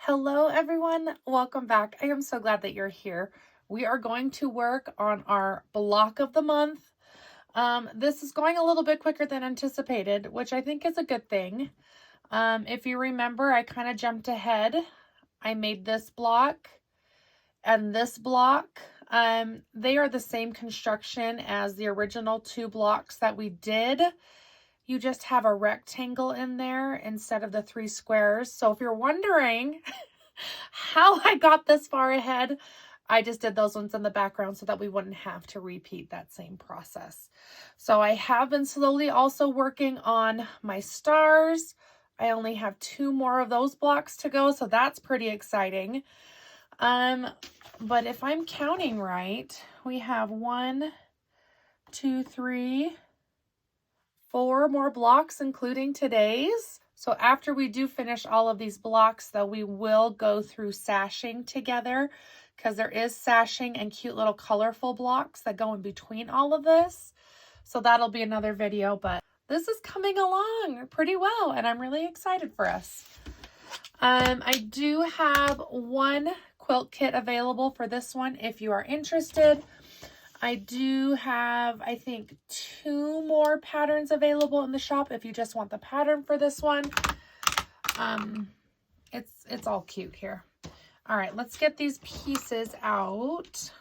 Hello everyone, welcome back. I am so glad that you're here. We are going to work on our block of the month. This is going a little bit quicker than anticipated, which I think is a good thing. If you remember, I kind of jumped ahead. I made this block and this block. They are the same construction as the original two blocks that we did. You just have a rectangle in there instead of the 3 squares. So if you're wondering how I got this far ahead, I just did those ones in the background so that we wouldn't have to repeat that same process. So I have been slowly also working on my stars. I only have 2 more of those blocks to go, so that's pretty exciting. But if I'm counting right, we have 1, 2, 3, 4 more blocks, including today's. So after we do finish all of these blocks, though, we will go through sashing together because there is sashing and cute little colorful blocks that go in between all of this. So that'll be another video, but this is coming along pretty well and I'm really excited for us. I do have 1 quilt kit available for this one if you are interested. I do have, I think, 2 more patterns available in the shop if you just want the pattern for this one. It's all cute here. All right, let's get these pieces out.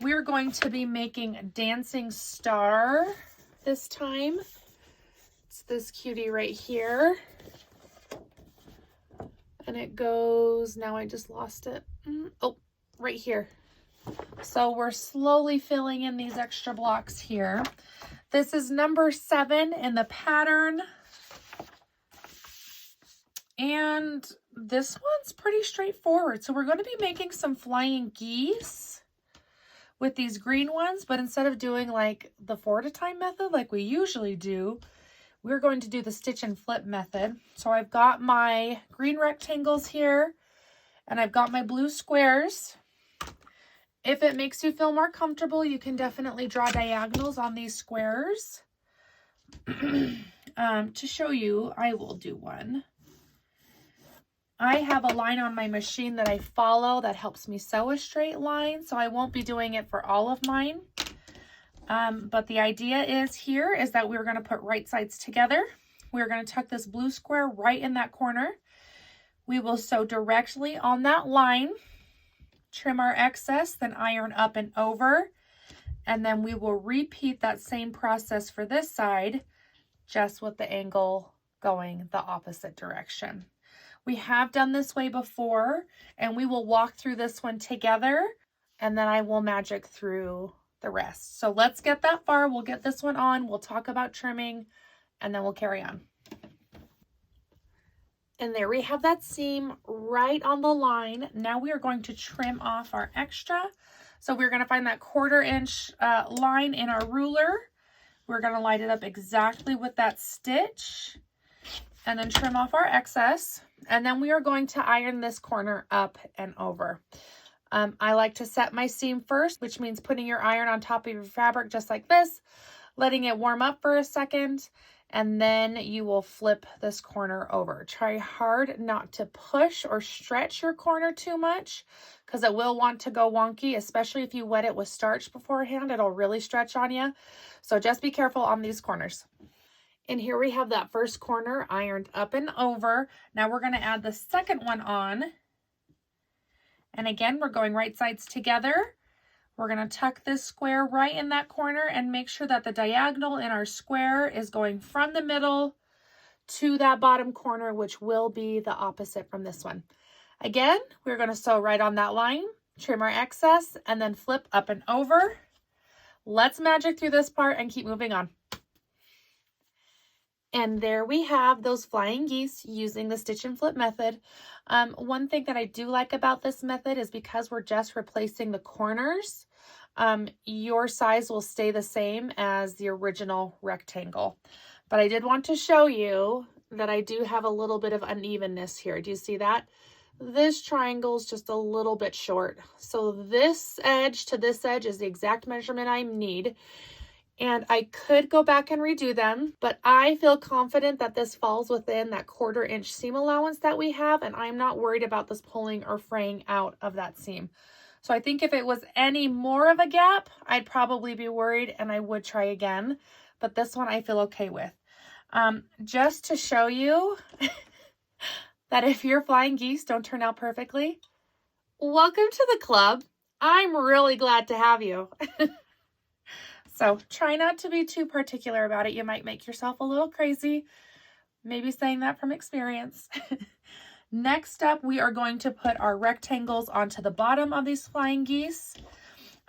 We're going to be making a dancing star this time. It's this cutie right here. And it goes, now I just lost it. Oh, right here. So we're slowly filling in these extra blocks here. This is number 7 in the pattern. And this one's pretty straightforward. So we're going to be making some flying geese with these green ones, but instead of doing like the 4 at a time method like we usually do, we're going to do the stitch and flip method. So I've got my green rectangles here and I've got my blue squares. If it makes you feel more comfortable, you can definitely draw diagonals on these squares. To show you, I will do one. I have a line on my machine that I follow that helps me sew a straight line, so I won't be doing it for all of mine. But the idea is that we're going to put right sides together. We're going to tuck this blue square right in that corner. We will sew directly on that line. Trim our excess, then iron up and over, and then we will repeat that same process for this side, just with the angle going the opposite direction. We have done this way before, and we will walk through this one together, and then I will magic through the rest. So let's get that far. We'll get this one on, we'll talk about trimming, and then we'll carry on. And there we have that seam right on the line. Now we are going to trim off our extra. So we're going to find that 1/4 inch line in our ruler. We're going to line it up exactly with that stitch and then trim off our excess. And then we are going to iron this corner up and over. I like to set my seam first, which means putting your iron on top of your fabric just like this, letting it warm up for a second, and then you will flip this corner over. Try hard not to push or stretch your corner too much because it will want to go wonky, especially if you wet it with starch beforehand. It'll really stretch on you. So just be careful on these corners. And here we have that first corner ironed up and over. Now we're going to add the second one on. And again, we're going right sides together. We're going to tuck this square right in that corner and make sure that the diagonal in our square is going from the middle to that bottom corner, which will be the opposite from this one. Again, we're going to sew right on that line, trim our excess, and then flip up and over. Let's magic through this part and keep moving on. And there we have those flying geese using the stitch and flip method. One thing that I do like about this method is because we're just replacing the corners, your size will stay the same as the original rectangle. But I did want to show you that I do have a little bit of unevenness here. Do you see that? This triangle is just a little bit short. So this edge to this edge is the exact measurement I need. and I could go back and redo them, but I feel confident that this falls within that 1/4 inch seam allowance that we have, and I'm not worried about this pulling or fraying out of that seam. So I think if it was any more of a gap, I'd probably be worried and I would try again, but this one I feel okay with. Just to show you that if your flying geese don't turn out perfectly, welcome to the club. I'm really glad to have you. So try not to be too particular about it. You might make yourself a little crazy. Maybe saying that from experience. Next up, we are going to put our rectangles onto the bottom of these flying geese.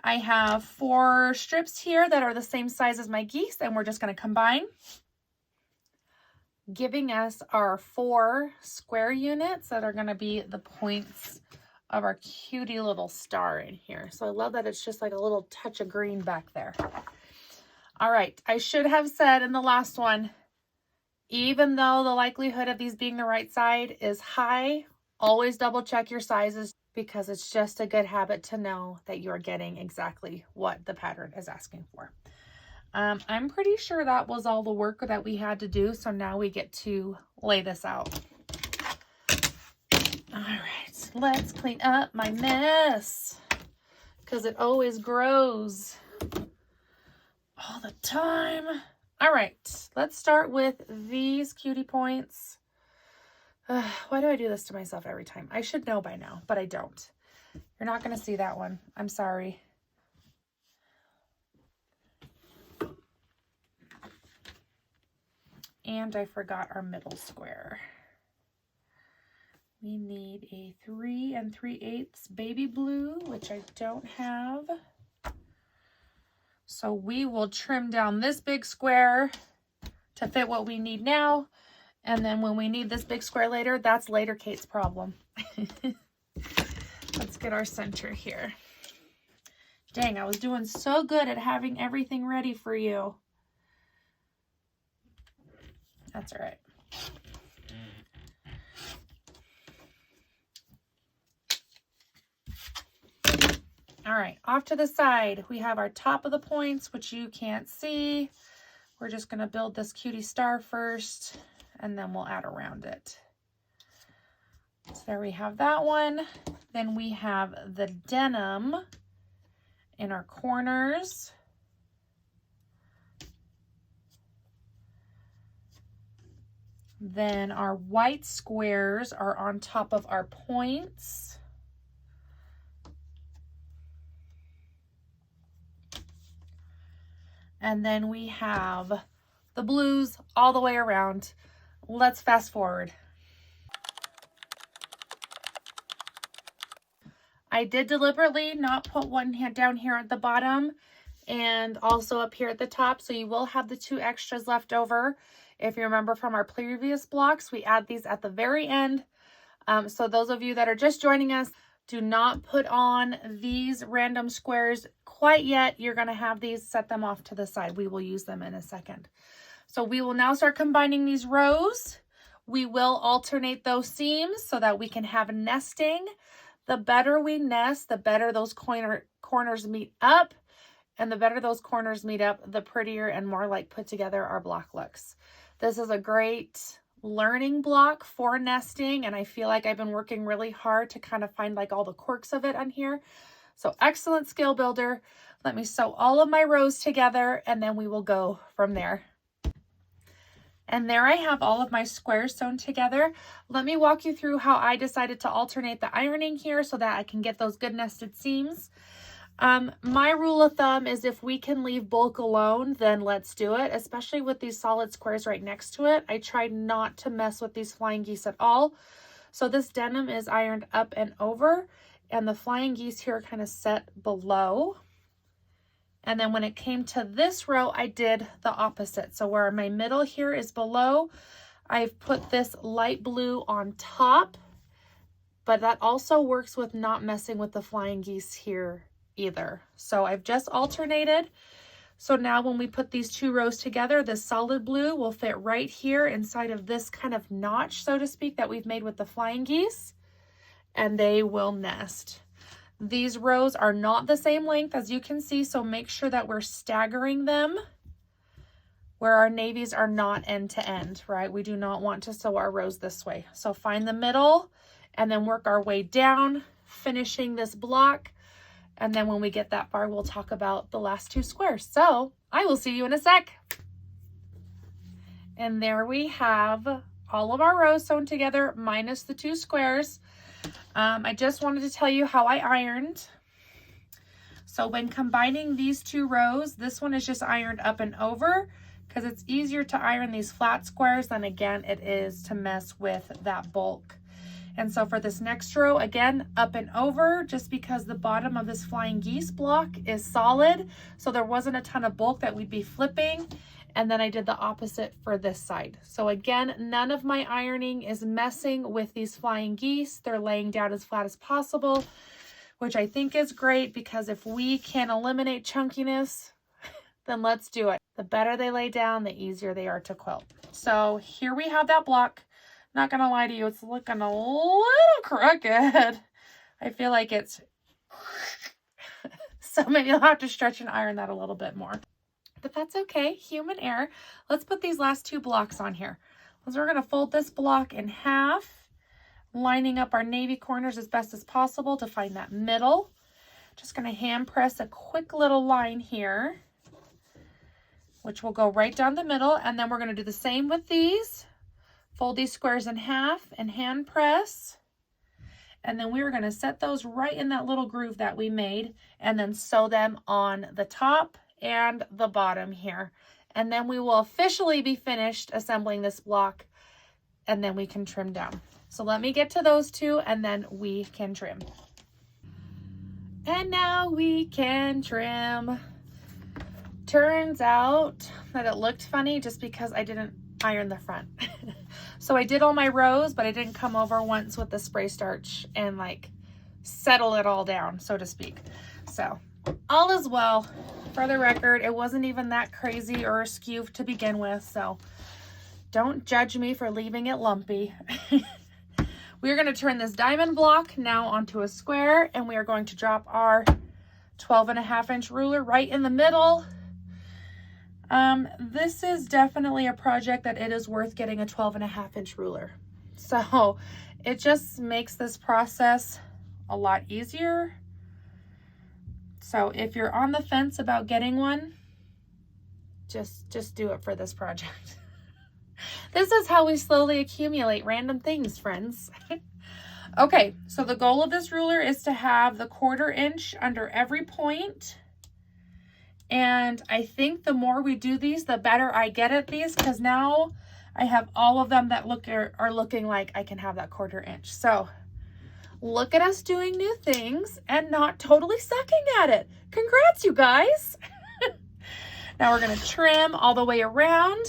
I have 4 strips here that are the same size as my geese, and we're just going to combine, giving us our 4 square units that are going to be the points of our cutie little star in here. So I love that it's just like a little touch of green back there. All right, I should have said in the last one, even though the likelihood of these being the right side is high, always double check your sizes because it's just a good habit to know that you're getting exactly what the pattern is asking for. I'm pretty sure that was all the work that we had to do, so now we get to lay this out. All right, let's clean up my mess because it always grows all the time. All right, let's start with these cutie points. Why do I do this to myself every time? I should know by now, but I don't. You're not going to see that one. I'm sorry. And I forgot our middle square. We need a 3 3/8 baby blue, which I don't have. So we will trim down this big square to fit what we need now. And then when we need this big square later, that's later Kate's problem. Let's get our center here. Dang, I was doing so good at having everything ready for you. That's all right. All right, off to the side, we have our top of the points, which you can't see. We're just gonna build this cutie star first, and then we'll add around it. So there we have that one. Then we have the denim in our corners. Then our white squares are on top of our points. And then we have the blues all the way around. Let's fast forward. I did deliberately not put one hand down here at the bottom and also up here at the top, so you will have the 2 extras left over. If you remember from our previous blocks, we add these at the very end. So those of you that are just joining us, do not put on these random squares quite yet. You're going to have these, set them off to the side. We will use them in a second. So we will now start combining these rows. We will alternate those seams so that we can have nesting. The better we nest, the better those corners meet up. And the better those corners meet up, the prettier and more like put together our block looks. This is a great learning block for nesting, and I feel like I've been working really hard to kind of find like all the quirks of it on here. So excellent skill builder. Let me sew all of my rows together and then we will go from there. And there I have all of my squares sewn together. Let me walk you through how I decided to alternate the ironing here so that I can get those good nested seams. My rule of thumb is if we can leave bulk alone, then let's do it, especially with these solid squares right next to it. I tried not to mess with these flying geese at all. So this denim is ironed up and over, and the flying geese here are kind of set below. And then when it came to this row, I did the opposite. So where my middle here is below, I've put this light blue on top, but that also works with not messing with the flying geese here either. So I've just alternated. So now when we put these 2 rows together, this solid blue will fit right here inside of this kind of notch, so to speak, that we've made with the flying geese, and they will nest. These rows are not the same length as you can see, so make sure that we're staggering them where our navies are not end to end, right? We do not want to sew our rows this way. So find the middle and then work our way down, finishing this block. And then when we get that far, we'll talk about the last 2 squares. So I will see you in a sec. And there we have all of our rows sewn together minus the 2 squares. I just wanted to tell you how I ironed. So when combining these 2 rows, this one is just ironed up and over because it's easier to iron these flat squares than again it is to mess with that bulk. And so for this next row, again, up and over, just because the bottom of this flying geese block is solid, so there wasn't a ton of bulk that we'd be flipping. And then I did the opposite for this side. So again, none of my ironing is messing with these flying geese. They're laying down as flat as possible, which I think is great because if we can eliminate chunkiness, then let's do it. The better they lay down, the easier they are to quilt. So here we have that block. Not gonna lie to you, it's looking a little crooked. I feel like it's, so maybe I'll have to stretch and iron that a little bit more. But that's okay, human error. Let's put these last 2 blocks on here. So we're gonna fold this block in half, lining up our navy corners as best as possible to find that middle. Just gonna hand press a quick little line here, which will go right down the middle. And then we're gonna do the same with these. Fold these squares in half and hand press. And then we are going to set those right in that little groove that we made and then sew them on the top and the bottom here. And then we will officially be finished assembling this block and then we can trim down. So let me get to those 2 and then we can trim. And now we can trim. Turns out that it looked funny just because I didn't iron the front. So I did all my rows, but I didn't come over once with the spray starch and like settle it all down, so to speak. So all is well. For the record, it wasn't even that crazy or askew to begin with, so don't judge me for leaving it lumpy. We are going to turn this diamond block now onto a square, and we are going to drop our 12.5-inch ruler right in the middle. This is definitely a project that it is worth getting a 12.5-inch ruler. So it just makes this process a lot easier. So if you're on the fence about getting one, just do it for this project. This is how we slowly accumulate random things, friends. Okay, so the goal of this ruler is to have the 1/4 inch under every point. And I think the more we do these, the better I get at these, because now I have all of them that are looking like I can have that 1/4 inch. So look at us doing new things and not totally sucking at it. Congrats, you guys. Now we're going to trim all the way around.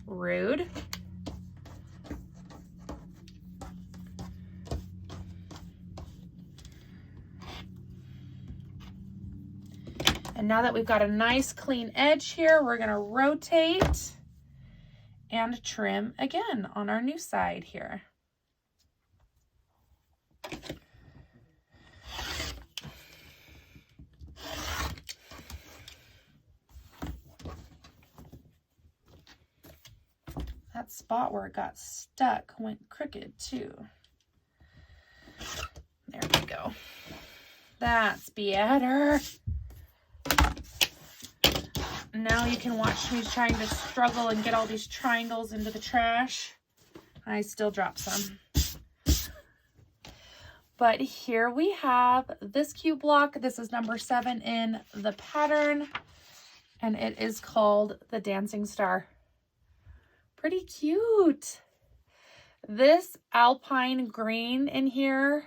Rude. And now that we've got a nice clean edge here, we're going to rotate and trim again on our new side here. That spot where it got stuck went crooked too. There we go. That's better. Now you can watch me trying to struggle and get all these triangles into the trash. I still dropped some. But here we have this cute block. This is number 7 in the pattern, and it is called the Dancing Star. Pretty cute. This alpine green in here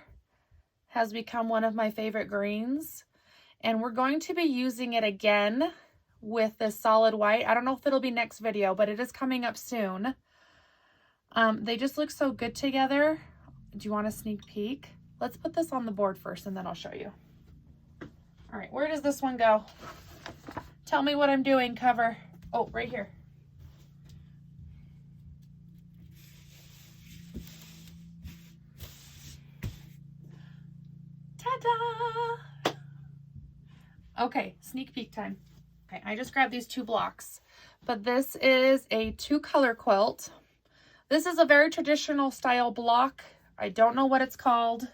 has become one of my favorite greens, and we're going to be using it again with this solid white. I don't know if it'll be next video, but it is coming up soon. They just look so good together. Do you want a sneak peek? Let's put this on the board first and then I'll show you. All right, where does this one go? Tell me what I'm doing, cover. Oh, right here. Ta-da! Okay, sneak peek time. Okay, I just grabbed these 2 blocks, but this is a 2-color quilt. This is a very traditional style block. I don't know what it's called,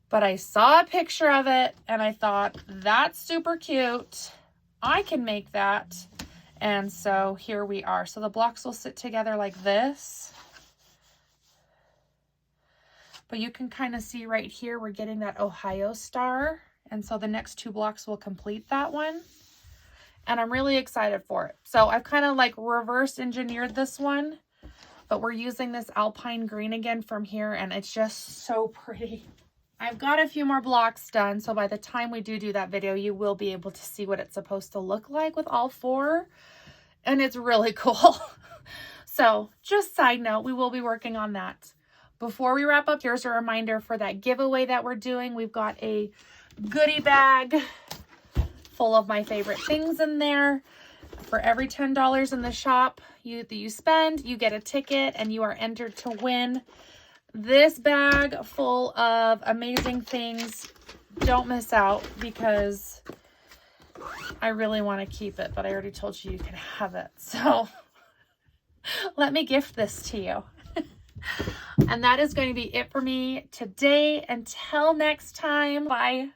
but I saw a picture of it and I thought, that's super cute. I can make that. And so here we are. So the blocks will sit together like this. But you can kind of see right here, we're getting that Ohio star. And so the next 2 blocks will complete that one. And I'm really excited for it. So I've kind of like reverse engineered this one, but we're using this alpine green again from here, and it's just so pretty. I've got a few more blocks done, so by the time we do that video, you will be able to see what it's supposed to look like with all 4, and it's really cool. So just side note, we will be working on that. Before we wrap up, here's a reminder for that giveaway that we're doing. We've got a goodie bag full of my favorite things in there. For every $10 in the shop that you spend, you get a ticket and you are entered to win this bag full of amazing things. Don't miss out because I really want to keep it, but I already told you you can have it. So let me gift this to you. And that is going to be it for me today. Until next time, bye.